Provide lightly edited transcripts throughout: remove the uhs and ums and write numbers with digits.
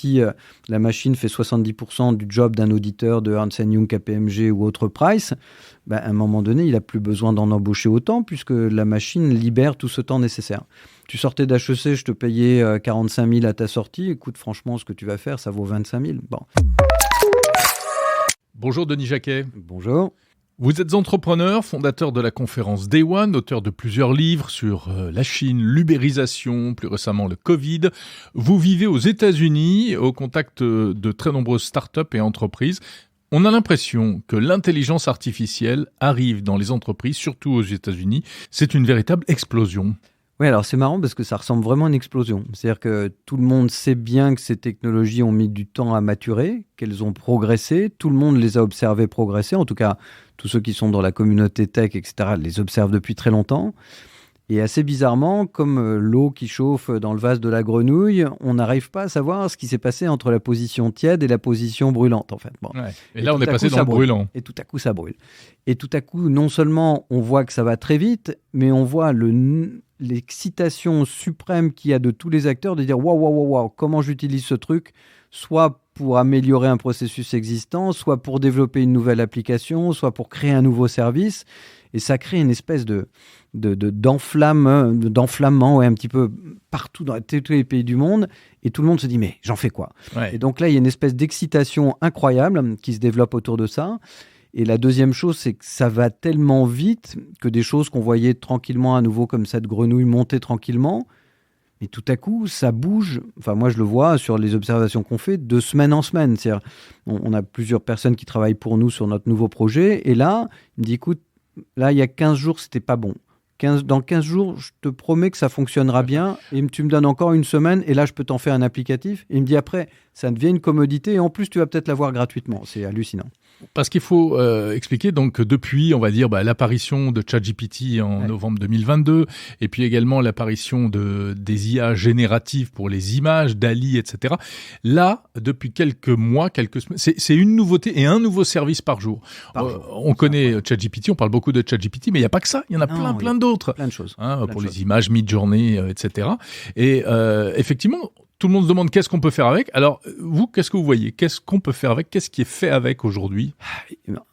si la machine fait 70% du job d'un auditeur de Ernst & Young, KPMG ou autre Price, à un moment donné, il n'a plus besoin d'en embaucher autant puisque la machine libère tout ce temps nécessaire. Tu sortais d'HEC, je te payais 45 000 à ta sortie. Écoute, franchement, ce que tu vas faire, ça vaut 25 000. Bon. Bonjour Denis Jacquet. Bonjour. Vous êtes entrepreneur, fondateur de la conférence Day One, auteur de plusieurs livres sur la Chine, l'ubérisation, plus récemment le Covid. Vous vivez aux États-Unis, au contact de très nombreuses startups et entreprises. On a l'impression que l'intelligence artificielle arrive dans les entreprises, surtout aux États-Unis. C'est une véritable explosion. Oui, alors c'est marrant parce que ça ressemble vraiment à une explosion. C'est-à-dire que tout le monde sait bien que ces technologies ont mis du temps à maturer, qu'elles ont progressé. Tout le monde les a observées progresser. En tout cas, tous ceux qui sont dans la communauté tech, etc., les observent depuis très longtemps. Et assez bizarrement, comme l'eau qui chauffe dans le vase de la grenouille, on n'arrive pas à savoir ce qui s'est passé entre la position tiède et la position brûlante, en fait. Bon. Ouais. Et là, on est passé dans le brûlant. Et tout à coup, ça brûle. Et tout à coup, non seulement on voit que ça va très vite, mais on voit l'excitation suprême qu'il y a de tous les acteurs de dire waouh, comment j'utilise ce truc, soit pour améliorer un processus existant, soit pour développer une nouvelle application, soit pour créer un nouveau service. Et ça crée une espèce d'enflammement un petit peu partout dans tous les pays du monde. Et tout le monde se dit, mais j'en fais quoi ? Ouais. Et donc là, il y a une espèce d'excitation incroyable qui se développe autour de ça. Et la deuxième chose, c'est que ça va tellement vite que des choses qu'on voyait tranquillement à nouveau comme cette grenouille monter tranquillement, mais tout à coup, ça bouge. Enfin, moi, je le vois sur les observations qu'on fait de semaine en semaine. C'est-à-dire, on a plusieurs personnes qui travaillent pour nous sur notre nouveau projet. Et là, il me dit, écoute, là, il y a 15 jours, c'était pas bon. Dans 15 jours, je te promets que ça fonctionnera bien. Et tu me donnes encore une semaine. Et là, je peux t'en faire un applicatif. Et il me dit après, ça devient une commodité. Et en plus, tu vas peut-être l'avoir gratuitement. C'est hallucinant. Parce qu'il faut expliquer donc que depuis, on va dire, l'apparition de ChatGPT en novembre 2022, et puis également l'apparition des IA génératives pour les images, DALL-E, etc. Là, depuis quelques mois, quelques semaines, c'est une nouveauté et un nouveau service par jour. On connaît ChatGPT, on parle beaucoup de ChatGPT, mais il n'y a pas que ça, il y en a plein d'autres. Plein de choses. Pour les images, Midjourney, etc. Et effectivement, tout le monde se demande qu'est-ce qu'on peut faire avec. Alors, vous, qu'est-ce que vous voyez ? Qu'est-ce qu'on peut faire avec ? Qu'est-ce qui est fait avec aujourd'hui ?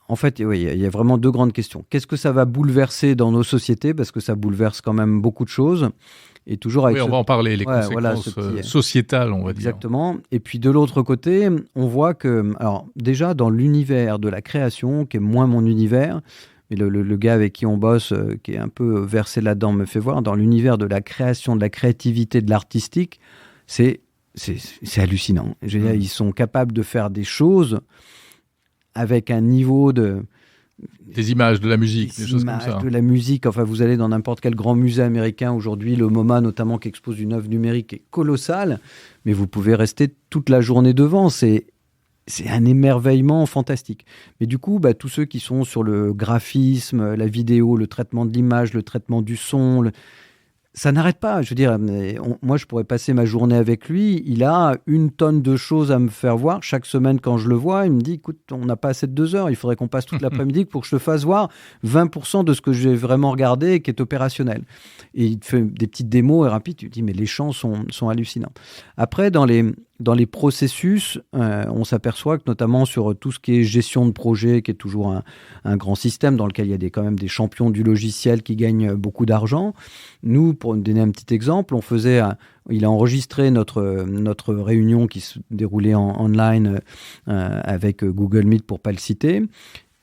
En fait, oui, il y a vraiment deux grandes questions. Qu'est-ce que ça va bouleverser dans nos sociétés ? Parce que ça bouleverse quand même beaucoup de choses. Et toujours avec on va en parler, les conséquences sociétales, on va dire. Exactement. Et puis de l'autre côté, on voit que, alors déjà dans l'univers de la création, qui est moins mon univers, mais le gars avec qui on bosse, qui est un peu versé là-dedans, me fait voir, dans l'univers de la création, de la créativité, de l'artistique, c'est hallucinant. Je veux dire, ils sont capables de faire des choses avec un niveau des images, de la musique, des choses comme ça. De la musique. Enfin, vous allez dans n'importe quel grand musée américain aujourd'hui, le MoMA notamment, qui expose une œuvre numérique est colossale, mais vous pouvez rester toute la journée devant. C'est un émerveillement fantastique. Mais du coup, tous ceux qui sont sur le graphisme, la vidéo, le traitement de l'image, le traitement du son, ça n'arrête pas. Je veux dire, moi, je pourrais passer ma journée avec lui. Il a 1 tonne de choses à me faire voir. Chaque semaine, quand je le vois, il me dit, écoute, on n'a pas assez de 2 heures. Il faudrait qu'on passe toute l'après-midi pour que je te fasse voir 20% de ce que j'ai vraiment regardé et qui est opérationnel. Et il te fait des petites démos et rapides. Tu te dis, mais les champs sont hallucinants. Après, dans les processus, on s'aperçoit que notamment sur tout ce qui est gestion de projet, qui est toujours un grand système dans lequel il y a quand même des champions du logiciel qui gagnent beaucoup d'argent. Nous, pour donner un petit exemple, il a enregistré notre réunion qui se déroulait en online avec Google Meet pour ne pas le citer.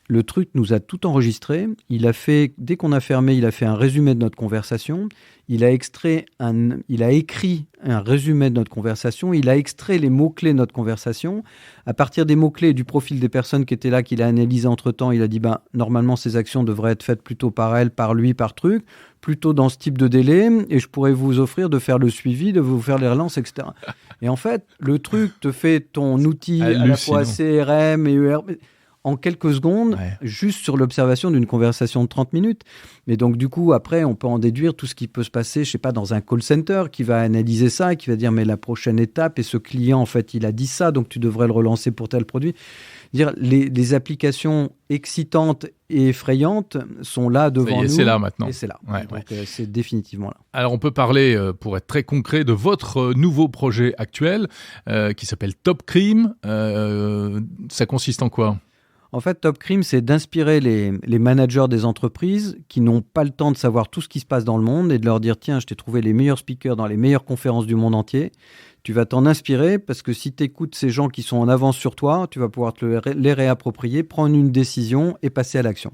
Le truc nous a tout enregistré. Dès qu'on a fermé, il a fait un résumé de notre conversation. Il a écrit un résumé de notre conversation. Il a extrait les mots-clés de notre conversation. À partir des mots-clés et du profil des personnes qui étaient là, qu'il a analysé entre-temps, il a dit normalement, ces actions devraient être faites plutôt par elle, par lui, par truc, plutôt dans ce type de délai. Et je pourrais vous offrir de faire le suivi, de vous faire les relances, etc. Et en fait, le truc te fait ton outil à la fois CRM et ERP. en quelques secondes, juste sur l'observation d'une conversation de 30 minutes. Mais donc, du coup, après, on peut en déduire tout ce qui peut se passer, je sais pas, dans un call center qui va analyser ça et qui va dire, mais la prochaine étape, et ce client, en fait, il a dit ça, donc tu devrais le relancer pour tel produit. Dire, les applications excitantes et effrayantes sont là devant nous. C'est là maintenant. Et c'est là. Donc, c'est définitivement là. Alors, on peut parler, pour être très concret, de votre nouveau projet actuel qui s'appelle Top Crime. Ça consiste en quoi ? En fait, Top Crime, c'est d'inspirer les managers des entreprises qui n'ont pas le temps de savoir tout ce qui se passe dans le monde et de leur dire, tiens, je t'ai trouvé les meilleurs speakers dans les meilleures conférences du monde entier. Tu vas t'en inspirer parce que si tu écoutes ces gens qui sont en avance sur toi, tu vas pouvoir les réapproprier, prendre une décision et passer à l'action.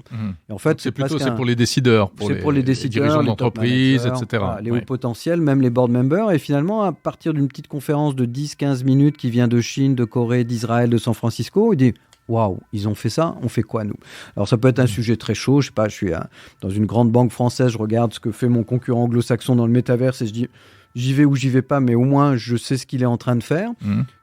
Et en fait, c'est pour les décideurs, pour les dirigeants d'entreprise, etc. Voilà, les hauts potentiels, même les board members. Et finalement, à partir d'une petite conférence de 10-15 minutes qui vient de Chine, de Corée, d'Israël, de San Francisco, il dit waouh, ils ont fait ça, on fait quoi nous ? Alors ça peut être un sujet très chaud, je sais pas, je suis dans une grande banque française, je regarde ce que fait mon concurrent anglo-saxon dans le métaverse et je dis j'y vais ou j'y vais pas, mais au moins je sais ce qu'il est en train de faire,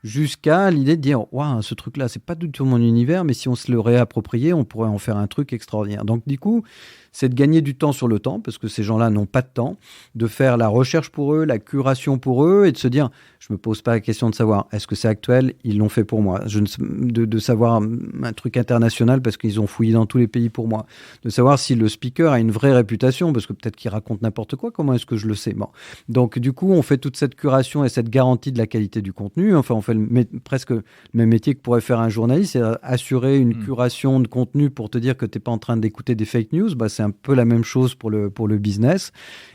jusqu'à l'idée de dire waouh, ce truc-là, c'est pas du tout mon univers, mais si on se le réappropriait, on pourrait en faire un truc extraordinaire. Donc du coup, c'est de gagner du temps sur le temps, parce que ces gens-là n'ont pas de temps, de faire la recherche pour eux, la curation pour eux, et de se dire, je me pose pas la question de savoir, est-ce que c'est actuel ? Ils l'ont fait pour moi. De savoir un truc international, parce qu'ils ont fouillé dans tous les pays pour moi. De savoir si le speaker a une vraie réputation, parce que peut-être qu'il raconte n'importe quoi, comment est-ce que je le sais ? Bon. Donc du coup, on fait toute cette curation et cette garantie de la qualité du contenu. Enfin, on fait presque le même métier que pourrait faire un journaliste, c'est assurer une curation de contenu pour te dire que tu n'es pas en train d'écouter des fake news. Bah, c'est un peu la même chose pour le business.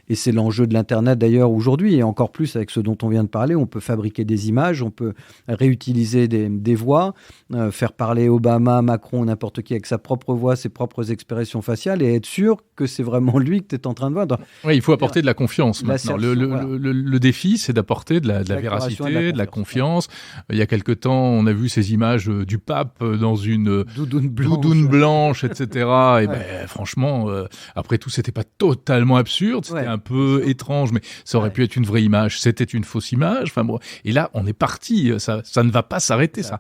Et c'est l'enjeu de l'Internet d'ailleurs aujourd'hui, et encore plus avec ce dont on vient de parler. On peut fabriquer des images, on peut réutiliser des voix, faire parler Obama, Macron, n'importe qui avec sa propre voix, ses propres expressions faciales, et être sûr que c'est vraiment lui que tu es en train de voir. Oui, il faut apporter de la confiance maintenant. Le défi, c'est d'apporter de la véracité, de la confiance. Il y a quelque temps, on a vu ces images du pape dans une doudoune blanche, etc. Et ben, franchement, après tout, c'était pas totalement absurde, c'était un peu étrange, mais ça aurait pu être une vraie image, c'était une fausse image. Enfin bon, et là, on est parti. Ça ne va pas s'arrêter, ça.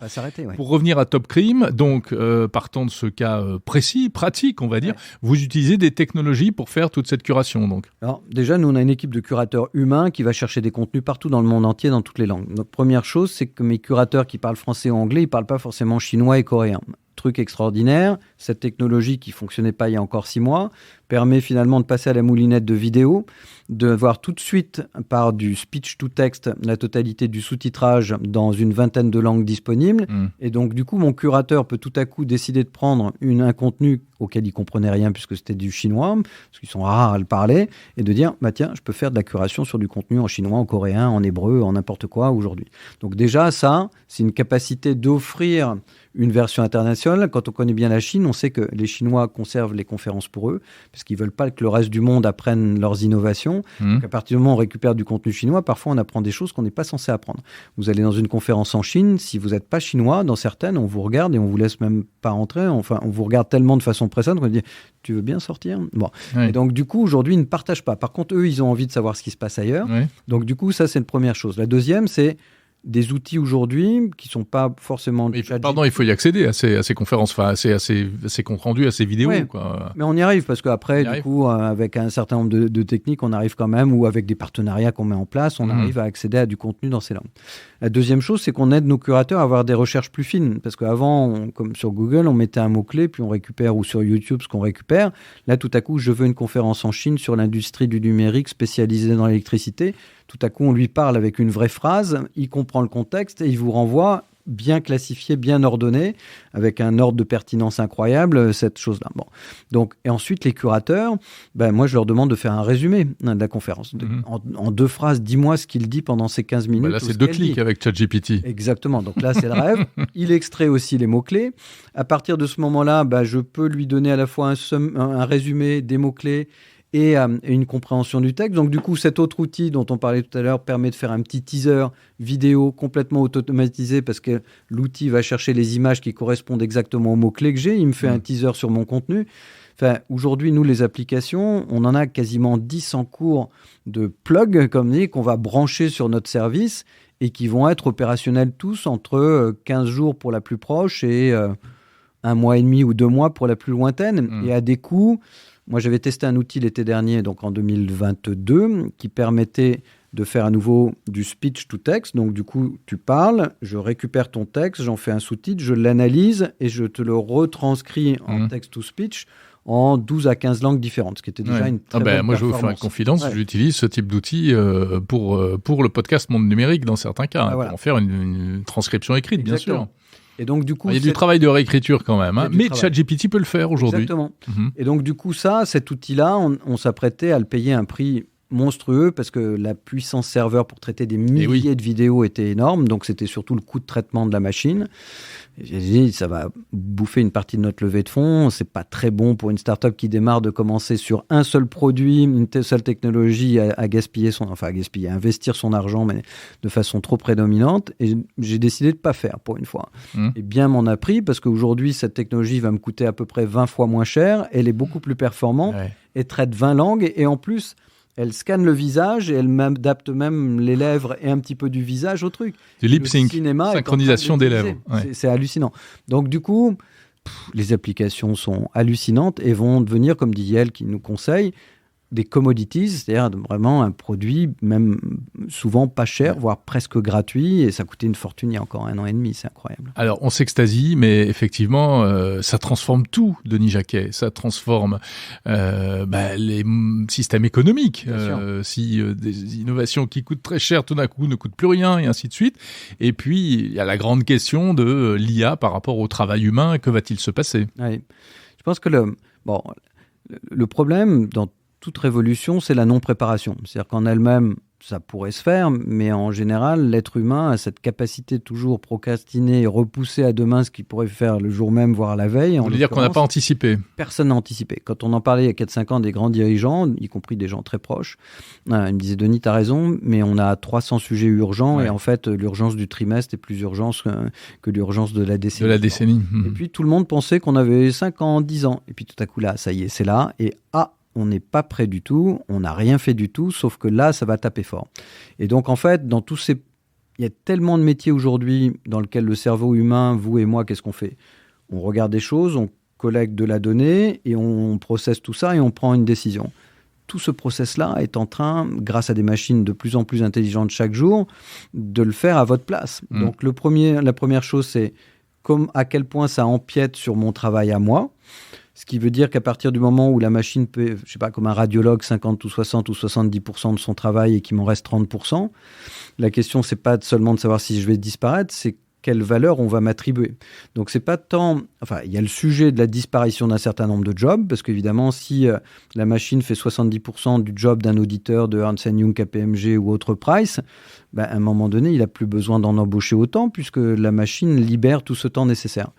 Pour revenir à Top Crime, donc partant de ce cas précis, pratique, on va dire, vous utilisez des technologies pour faire toute cette curation, donc. Alors déjà, nous, on a une équipe de curateurs humains qui va chercher des contenus partout dans le monde entier, dans toutes les langues. Donc première chose, c'est que mes curateurs qui parlent français ou anglais, ils parlent pas forcément chinois et coréen. Truc extraordinaire, cette technologie qui fonctionnait pas il y a encore 6 mois permet finalement de passer à la moulinette de vidéo, de voir tout de suite par du speech to text la totalité du sous-titrage dans une vingtaine de langues disponibles. Et donc du coup, mon curateur peut tout à coup décider de prendre un contenu auquel il comprenait rien puisque c'était du chinois, parce qu'ils sont rares à le parler, et de dire bah tiens, je peux faire de la curation sur du contenu en chinois, en coréen, en hébreu, en n'importe quoi aujourd'hui. Donc déjà ça, c'est une capacité d'offrir une version internationale. Quand on connaît bien la Chine, on sait que les Chinois conservent les conférences pour eux, parce qu'ils ne veulent pas que le reste du monde apprenne leurs innovations. Donc à partir du moment où on récupère du contenu chinois, parfois on apprend des choses qu'on n'est pas censé apprendre. Vous allez dans une conférence en Chine, si vous n'êtes pas chinois, dans certaines, on vous regarde et on ne vous laisse même pas entrer. Enfin, on vous regarde tellement de façon pressante qu'on dit « Tu veux bien sortir ?» Bon. Et donc du coup, aujourd'hui, ils ne partagent pas. Par contre, eux, ils ont envie de savoir ce qui se passe ailleurs. Donc du coup, ça, c'est une première chose. La deuxième, c'est des outils aujourd'hui qui sont pas forcément... Mais pardon, il faut y accéder à ces conférences, enfin, à ces comptes rendus, à ces vidéos. Quoi. Mais on y arrive, parce qu'après, du coup, avec un certain nombre de techniques, on arrive quand même, ou avec des partenariats qu'on met en place, on arrive à accéder à du contenu dans ces langues. La deuxième chose, c'est qu'on aide nos curateurs à avoir des recherches plus fines, parce qu'avant, comme sur Google, on mettait un mot-clé, puis on récupère, ou sur YouTube, ce qu'on récupère. Là, tout à coup, je veux une conférence en Chine sur l'industrie du numérique spécialisée dans l'électricité. Tout à coup, on lui parle avec une vraie phrase, il comprend le contexte et il vous renvoie bien classifié, bien ordonné, avec un ordre de pertinence incroyable, cette chose-là. Bon. Donc, et ensuite, les curateurs, moi, je leur demande de faire un résumé de la conférence. En 2 phrases, dis-moi ce qu'il dit pendant ces 15 minutes. Là, c'est 2 clics avec ChatGPT. Exactement. Donc là, c'est le rêve. Il extrait aussi les mots-clés. À partir de ce moment-là, je peux lui donner à la fois un résumé des mots-clés et une compréhension du texte. Donc, du coup, cet autre outil dont on parlait tout à l'heure permet de faire un petit teaser vidéo complètement automatisé parce que l'outil va chercher les images qui correspondent exactement aux mots-clés que j'ai. Il me fait un teaser sur mon contenu. Enfin, aujourd'hui, nous, les applications, on en a quasiment 10 en cours de plug, comme dit, qu'on va brancher sur notre service et qui vont être opérationnels tous entre 15 jours pour la plus proche et 1 mois et demi ou 2 mois pour la plus lointaine. Et à des coûts, moi j'avais testé un outil l'été dernier, donc en 2022, qui permettait de faire à nouveau du speech to text. Donc du coup, tu parles, je récupère ton texte, j'en fais un sous-titre, je l'analyse et je te le retranscris en text to speech en 12 à 15 langues différentes, ce qui était déjà une très bonne moi, performance. je vais vous faire une confidence, j'utilise ce type d'outil pour le podcast Monde Numérique dans certains cas, pour en faire une transcription écrite, Exactement. bien sûr. Et donc, du coup, il y a du travail de réécriture quand même, mais ChatGPT peut le faire aujourd'hui. Exactement. Et donc, du coup, cet outil-là, on s'apprêtait à le payer un prix monstrueux parce que la puissance serveur pour traiter des milliers de vidéos était énorme, donc c'était surtout le coût de traitement de la machine. Et j'ai dit, ça va bouffer une partie de notre levée de fonds, c'est pas très bon pour une start-up qui démarre de commencer sur un seul produit, une seule technologie à investir son argent, mais de façon trop prédominante. Et j'ai décidé de pas faire pour une fois. Et bien m'en a pris parce qu'aujourd'hui, cette technologie va me coûter à peu près 20 fois moins cher, elle est beaucoup plus performante et traite 20 langues et en plus, elle scanne le visage et elle adapte même les lèvres et un petit peu du visage au truc. Du lip sync, synchronisation des lèvres. C'est hallucinant. Donc du coup, les applications sont hallucinantes et vont devenir, comme dit Yael qui nous conseille, des commodities, c'est-à-dire vraiment un produit même souvent pas cher, voire presque gratuit, et ça coûtait une fortune il y a encore 1 an et demi, c'est incroyable. Alors, on s'extasie, mais effectivement, ça transforme tout, Denis Jacquet. Ça transforme les systèmes économiques. Des innovations qui coûtent très cher, tout d'un coup, ne coûtent plus rien, et ainsi de suite. Et puis, il y a la grande question de l'IA par rapport au travail humain. Que va-t-il se passer ? Je pense que le problème dans toute révolution, c'est la non-préparation. C'est-à-dire qu'en elle-même, ça pourrait se faire, mais en général, l'être humain a cette capacité de toujours procrastiner et repousser à demain ce qu'il pourrait faire le jour même, voire la veille. Vous voulez dire qu'on n'a pas anticipé ? Personne n'a anticipé. Quand on en parlait il y a 4-5 ans des grands dirigeants, y compris des gens très proches, ils me disaient « Denis, t'as raison, mais on a 300 sujets urgents et en fait, l'urgence du trimestre est plus urgente que l'urgence de la décennie. » De la décennie. Et puis, tout le monde pensait qu'on avait 5 ans, 10 ans. Et puis, tout à coup, là, ça y est, c'est là. Et on n'est pas prêt du tout, on n'a rien fait du tout, sauf que là, ça va taper fort. Et donc, en fait, il y a tellement de métiers aujourd'hui dans lesquels le cerveau humain, vous et moi, qu'est-ce qu'on fait ? On regarde des choses, on collecte de la donnée et on processe tout ça et on prend une décision. Tout ce process-là est en train, grâce à des machines de plus en plus intelligentes chaque jour, de le faire à votre place. Donc, la première chose, c'est à quel point ça empiète sur mon travail à moi. Ce qui veut dire qu'à partir du moment où la machine peut, je sais pas, comme un radiologue, 50 ou 60 ou 70% de son travail et qu'il m'en reste 30%, la question, c'est pas seulement de savoir si je vais disparaître, c'est quelle valeur on va m'attribuer. Donc, c'est pas tant... Enfin, il y a le sujet de la disparition d'un certain nombre de jobs, parce qu'évidemment, si la machine fait 70% du job d'un auditeur de Ernst & Young, KPMG ou autre Price, à un moment donné, il n'a plus besoin d'en embaucher autant, puisque la machine libère tout ce temps nécessaire.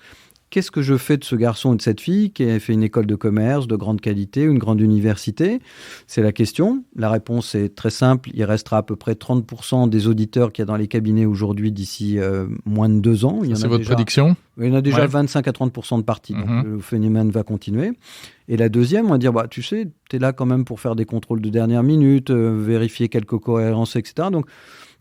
Qu'est-ce que je fais de ce garçon ou de cette fille qui a fait une école de commerce de grande qualité, une grande université ? C'est la question. La réponse est très simple. Il restera à peu près 30% des auditeurs qu'il y a dans les cabinets aujourd'hui d'ici moins de 2 ans. C'est votre prédiction ? Il y en a déjà 25 à 30% de partis. Donc le phénomène va continuer. Et la deuxième, on va dire, tu sais, tu es là quand même pour faire des contrôles de dernière minute, vérifier quelques cohérences, etc. Donc,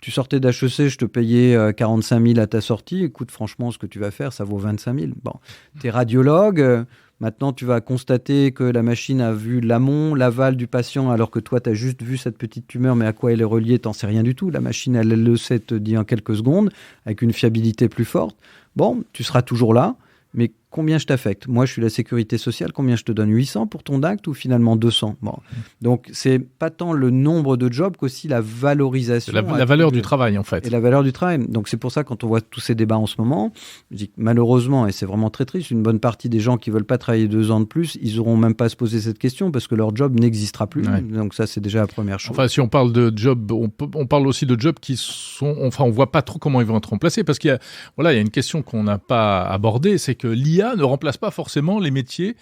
tu sortais d'HEC, je te payais 45 000 à ta sortie. Écoute, franchement, ce que tu vas faire, ça vaut 25 000. Bon, tu es radiologue. Maintenant, tu vas constater que la machine a vu l'amont, l'aval du patient, alors que toi, tu as juste vu cette petite tumeur, mais à quoi elle est reliée, tu n'en sais rien du tout. La machine, elle le sait, te dit en quelques secondes, avec une fiabilité plus forte. Bon, tu seras toujours là, mais combien je t'affecte ? Moi, je suis la sécurité sociale, combien je te donne ? 800 pour ton acte ou finalement 200 ? Bon. Donc, c'est pas tant le nombre de jobs qu'aussi la valorisation. La valeur du travail, en fait. Et la valeur du travail. Donc, c'est pour ça, quand on voit tous ces débats en ce moment, je dis que malheureusement, et c'est vraiment très triste, une bonne partie des gens qui veulent pas travailler 2 ans de plus, ils n'auront même pas à se poser cette question parce que leur job n'existera plus. Ouais. Donc, ça, c'est déjà la première chose. Enfin, si on parle de jobs, on parle aussi de jobs qui sont... Enfin, on voit pas trop comment ils vont être remplacés parce qu'il y a une question qu'on n'a pas abordée, c'est que l'IA ne remplace pas forcément les métiers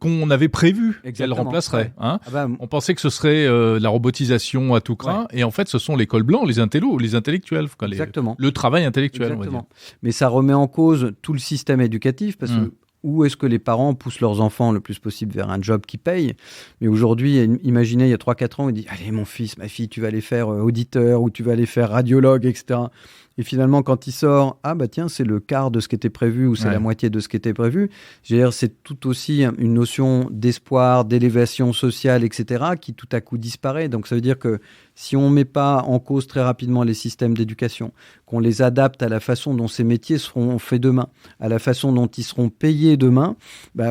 qu'on avait prévu qu'elle remplacerait. Hein. On pensait que ce serait la robotisation à tout crin, et en fait, ce sont les cols blancs, les intellectuels, le travail intellectuel, exactement. On va dire. Mais ça remet en cause tout le système éducatif, parce que où est-ce que les parents poussent leurs enfants le plus possible vers un job qui paye ? Mais aujourd'hui, imaginez, il y a 3-4 ans, ils disent « Allez, mon fils, ma fille, tu vas aller faire auditeur ou tu vas aller faire radiologue, etc. » Et finalement, quand il sort, tiens, c'est le quart de ce qui était prévu ou c'est la moitié de ce qui était prévu. Je veux dire, c'est tout aussi une notion d'espoir, d'élévation sociale, etc., qui tout à coup disparaît. Donc ça veut dire que si on ne met pas en cause très rapidement les systèmes d'éducation, qu'on les adapte à la façon dont ces métiers seront faits demain, à la façon dont ils seront payés demain,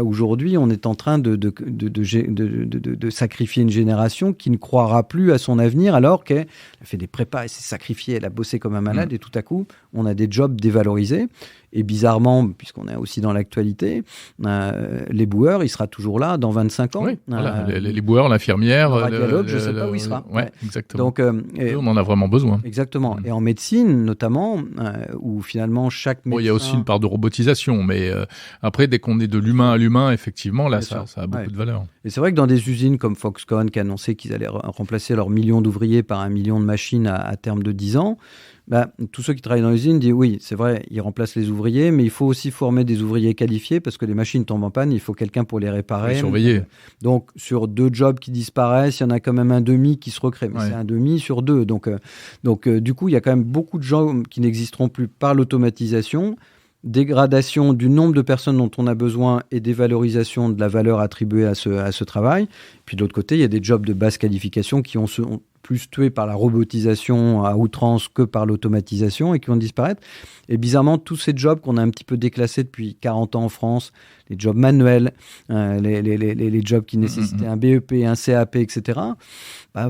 aujourd'hui, on est en train de sacrifier une génération qui ne croira plus à son avenir alors qu'elle a fait des prépas, elle s'est sacrifiée, elle a bossé comme un malade et tout à coup, on a des jobs dévalorisés. Et bizarrement, puisqu'on est aussi dans l'actualité, les boueurs, il sera toujours là dans 25 ans. Oui, voilà, les boueurs, l'infirmière. Le radiologue, je ne sais pas où il sera. Oui, exactement. Donc, on en a vraiment besoin. Exactement. Et en médecine, notamment, où finalement chaque médecin... Il y a aussi une part de robotisation, mais après, dès qu'on est de l'humain à l'humain, effectivement, là, ça a beaucoup de valeur. Et c'est vrai que dans des usines comme Foxconn, qui a annoncé qu'ils allaient remplacer leurs millions d'ouvriers par 1 million de machines à terme de 10 ans, tous ceux qui travaillent dans l'usine disent oui, c'est vrai, ils remplacent les ouvriers, mais il faut aussi former des ouvriers qualifiés parce que les machines tombent en panne, il faut quelqu'un pour les réparer. Et surveiller. Donc, sur 2 jobs qui disparaissent, il y en a quand même un demi qui se recrée. Mais c'est un demi sur 2. Donc, du coup, il y a quand même beaucoup de gens qui n'existeront plus par l'automatisation, dégradation du nombre de personnes dont on a besoin et dévalorisation de la valeur attribuée à ce travail. Puis de l'autre côté, il y a des jobs de basse qualification qui ont plus tués par la robotisation à outrance que par l'automatisation et qui vont disparaître. Et bizarrement, tous ces jobs qu'on a un petit peu déclassés depuis 40 ans en France, les jobs manuels, les jobs qui nécessitaient un BEP, un CAP, etc.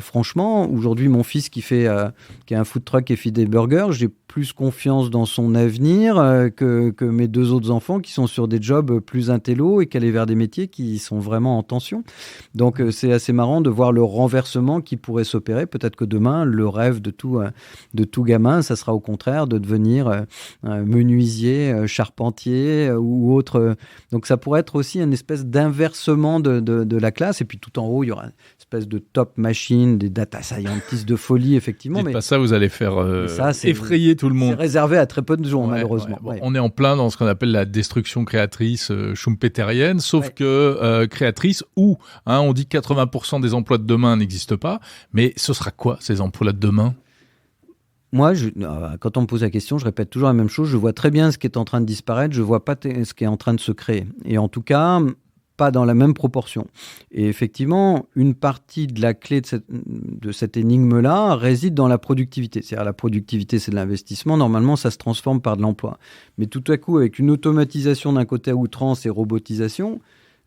Franchement, aujourd'hui, mon fils qui a un food truck et fait des burgers, j'ai plus confiance dans son avenir que mes 2 autres enfants qui sont sur des jobs plus intello et qui allaient vers des métiers qui sont vraiment en tension. Donc, c'est assez marrant de voir le renversement qui pourrait s'opérer. Peut-être que demain, le rêve de tout gamin, ça sera au contraire de devenir menuisier, charpentier ou autre. Donc, ça pourrait être aussi une espèce d'inversement de la classe. Et puis, tout en haut, il y aura une espèce de top machine, des data scientists de folie, effectivement. Dites pas ça, vous allez faire effrayer tout le monde. C'est réservé à très peu de gens, malheureusement. Bon, on est en plein dans ce qu'on appelle la destruction créatrice schumpeterienne, sauf que créatrice où on dit que 80% des emplois de demain n'existent pas, mais ce sera quoi ces emplois de demain ? Moi, quand on me pose la question, je répète toujours la même chose. Je vois très bien ce qui est en train de disparaître, je ne vois pas ce qui est en train de se créer. Et en tout cas, pas dans la même proportion. Et effectivement, une partie de la clé de cette énigme-là réside dans la productivité. C'est-à-dire la productivité, c'est de l'investissement. Normalement, ça se transforme par de l'emploi. Mais tout à coup, avec une automatisation d'un côté à outrance et robotisation,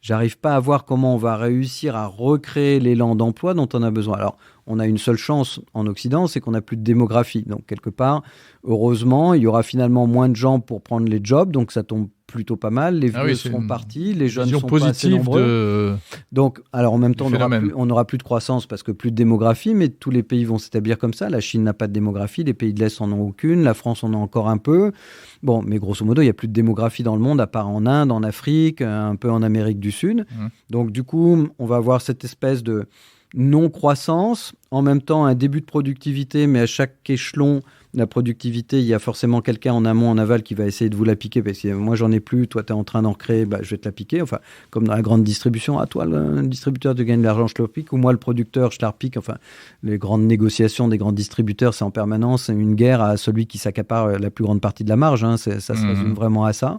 j'arrive pas à voir comment on va réussir à recréer l'élan d'emploi dont on a besoin. Alors, on a une seule chance en Occident, c'est qu'on n'a plus de démographie. Donc, quelque part, heureusement, il y aura finalement moins de gens pour prendre les jobs. Donc, ça tombe plutôt pas mal. Les vieux seront partis, les jeunes sont pas assez nombreux. Donc, alors en même temps, on n'aura plus de croissance parce que plus de démographie, mais tous les pays vont s'établir comme ça. La Chine n'a pas de démographie, les pays de l'Est en ont aucune, la France en a encore un peu. Bon, mais grosso modo, il n'y a plus de démographie dans le monde, à part en Inde, en Afrique, un peu en Amérique du Sud. Donc, du coup, on va avoir cette espèce de non-croissance, en même temps un début de productivité, mais à chaque échelon de la productivité, il y a forcément quelqu'un en amont, en aval qui va essayer de vous la piquer, parce que moi j'en ai plus, toi tu es en train d'en créer, je vais te la piquer, enfin comme dans la grande distribution, toi le distributeur tu gagnes de l'argent, je te le pique, ou moi le producteur, je te la repique, enfin les grandes négociations des grands distributeurs, c'est en permanence une guerre à celui qui s'accapare la plus grande partie de la marge, ça se résume vraiment à ça,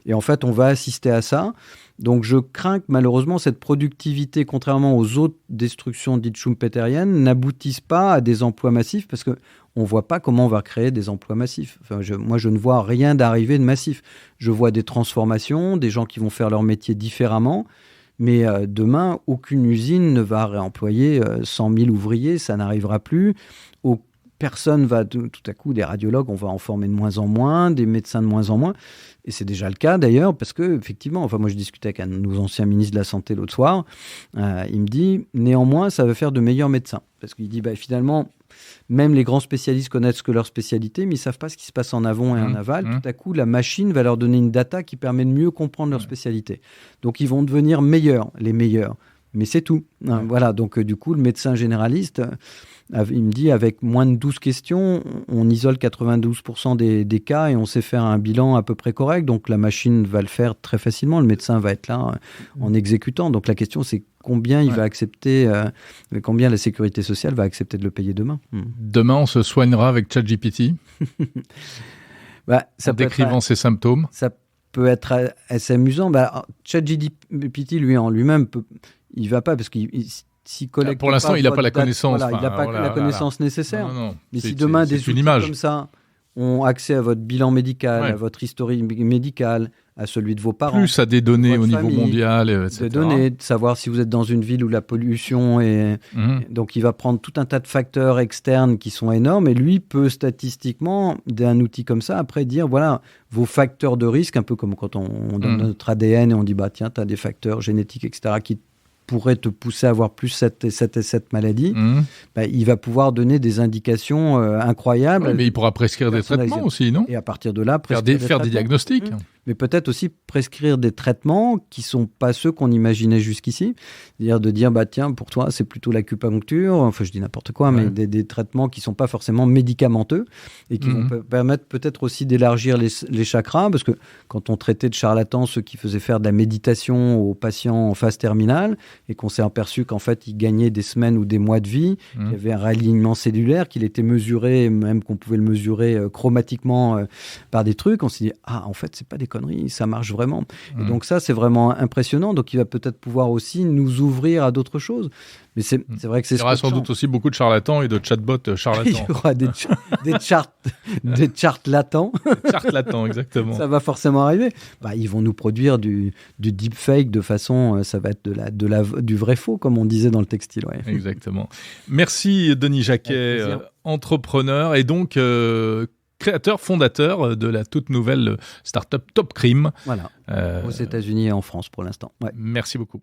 et en fait on va assister à ça. Donc je crains que malheureusement cette productivité, contrairement aux autres destructions dites schumpeteriennes, n'aboutisse pas à des emplois massifs parce qu'on ne voit pas comment on va créer des emplois massifs. Enfin, moi je ne vois rien d'arriver de massif. Je vois des transformations, des gens qui vont faire leur métier différemment, mais demain aucune usine ne va réemployer 100 000 ouvriers, ça n'arrivera plus. Personne va tout à coup, des radiologues, on va en former de moins en moins, des médecins de moins en moins. Et c'est déjà le cas d'ailleurs, parce que effectivement, moi je discutais avec un de nos anciens ministres de la Santé l'autre soir, il me dit, néanmoins, ça va faire de meilleurs médecins. Parce qu'il dit, finalement, même les grands spécialistes connaissent que leur spécialité, mais ils ne savent pas ce qui se passe en avant et en aval. Tout à coup, la machine va leur donner une data qui permet de mieux comprendre leur spécialité. Donc ils vont devenir meilleurs, les meilleurs. mais c'est tout. Voilà, donc du coup, le médecin généraliste, il me dit, avec moins de 12 questions, on isole 92% des cas et on sait faire un bilan à peu près correct. Donc la machine va le faire très facilement. Le médecin va être là en exécutant. Donc la question, c'est combien il va accepter, combien la sécurité sociale va accepter de le payer demain. Demain, on se soignera avec ChatGPT en décrivant ses symptômes. Ça peut être assez amusant. ChatGPT, lui, en lui-même, il ne va pas parce qu'il... Pour l'instant, il n'a pas la connaissance. Il n'a pas la connaissance nécessaire. Non. Mais si demain, des outils comme ça ont accès à votre bilan médical, à votre historique médical, à celui de vos parents. Plus à des données au niveau mondial, etc. De données, de savoir si vous êtes dans une ville où la pollution est... Donc, il va prendre tout un tas de facteurs externes qui sont énormes et lui peut statistiquement, d'un outil comme ça, après dire, voilà, vos facteurs de risque, un peu comme quand on donne notre ADN et on dit, tiens, tu as des facteurs génétiques, etc., qui pourrait te pousser à avoir plus cette maladie, il va pouvoir donner des indications incroyables. Oui, mais il pourra prescrire des traitements aussi, non ? Et à partir de là, faire des diagnostics. Mais peut-être aussi prescrire des traitements qui ne sont pas ceux qu'on imaginait jusqu'ici. C'est-à-dire de dire, tiens, pour toi, c'est plutôt l'acupuncture, enfin je dis n'importe quoi, mais des traitements qui ne sont pas forcément médicamenteux et qui vont permettre peut-être aussi d'élargir les chakras, parce que quand on traitait de charlatans ceux qui faisaient faire de la méditation aux patients en phase terminale et qu'on s'est aperçu qu'en fait, ils gagnaient des semaines ou des mois de vie, qu'il y avait un réalignement cellulaire, qu'il était mesuré, même qu'on pouvait le mesurer chromatiquement par des trucs, on s'est dit, en fait, c'est pas des conneries, ça marche vraiment. Et donc ça, c'est vraiment impressionnant. Donc il va peut-être pouvoir aussi nous ouvrir à d'autres choses. Mais c'est vrai que c'est... Il y aura sans doute aussi beaucoup de charlatans et de chatbots charlatans. Il y aura des charts latents. Charts latents, exactement. Ça va forcément arriver. Ils vont nous produire du deepfake de façon... ça va être du vrai faux, comme on disait dans le textile. Ouais. Exactement. Merci Denis Jacquet, entrepreneur et donc... créateur, fondateur de la toute nouvelle start-up TopCrim. Voilà, aux États-Unis et en France pour l'instant. Ouais. Merci beaucoup.